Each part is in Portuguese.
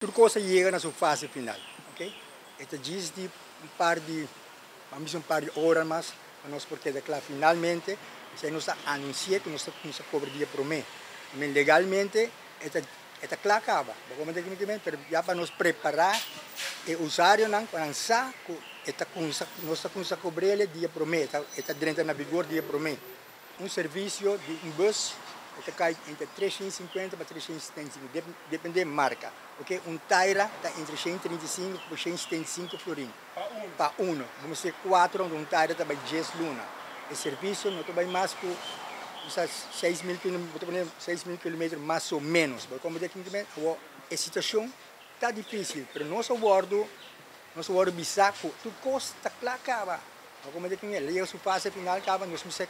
Tudo coisa chega na sua fase final, ok? Então diz de vamos um par de horas mais, nós porque claro, finalmente se nos anuncia que nós cobra dia por mês, mas legalmente esta claro acaba, como já para nos preparar e usar não para saco esta coisa nós cobrir dia por mês, esta dentro na vigor dia por mês, serviço de bus que cai entre 350 para 375, depende da marca. Okay? Taira está entre 135 e 175 florins. Para um. Vamos ser 4, Taira está 10 luna. O serviço não está mais que 6.000 km mais ou menos. Como a situação está difícil, mas nosso bordo bisaco, tudo costa acaba. Como a sua fase final acaba, nós temos que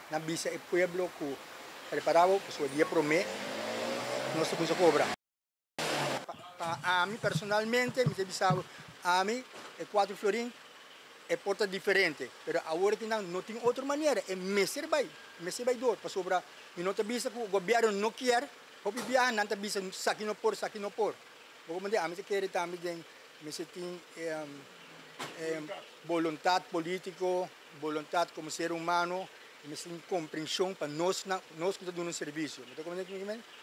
na bisa e pueblo que preparado para o dia para mim, nós temos que cobrar. A mim, personalmente, me pensava, a mim, é 4 florins, é porta diferente. Mas agora que não tem outra maneira, é messer vai dor, para sobrar. E não te bisa que o governo não quer, o viajar, não te bisa, aqui não por. Como a mim, quer também, me tem vontade política, vontade como ser humano, mas tem compreensão para nós que estamos dando um serviço.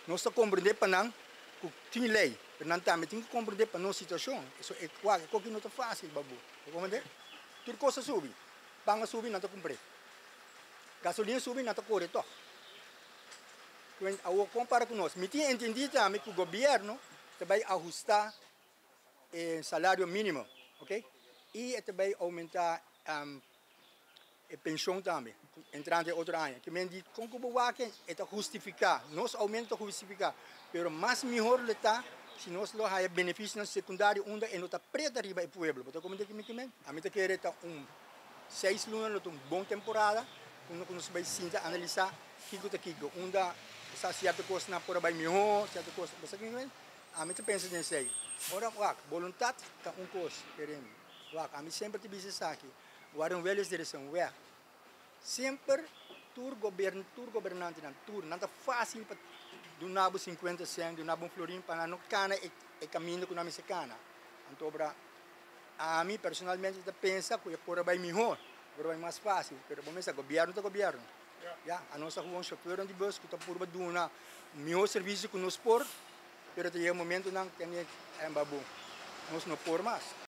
Nós estamos compreendendo para nós que tem lei, mas nós também temos que compreender para a nossa situação. Isso é quase que não é fácil, babu. Tudo coisa sube, banga sube, não está cumprido. Gasolina sube, não está correto. Quando compara com nós, me tem entendido também que o governo vai ajustar o salário mínimo, ok? E também aumentar a pensão também, entrando em outro ano. Que me diz, com que é justificar, nós aumentamos justificar, mas mais melhor está se nós temos benefícios secundários onde não está preto arriba do pueblo. Então, como diz a mim quer 6 lunas, uma boa temporada, quando nós vamos analisar onde essa certa coisa não pode melhor, certa coisa, a mim pensa nisso aí. Ora, vontade está coisa, queremos. A mim sempre te diz aqui, agora velha direção, sempre tur governante não é fácil para do nabo 50 cent, do nabo florim para não cana e caminho com a minha cana. Então, a mim personalmente pensa que agora vai melhor, agora vai mais fácil, mas vamos governo. A nossa rua chauffeur de bus que está por dar um melhor serviço que nos por, mas até o momento não tem babu, nós não por mais.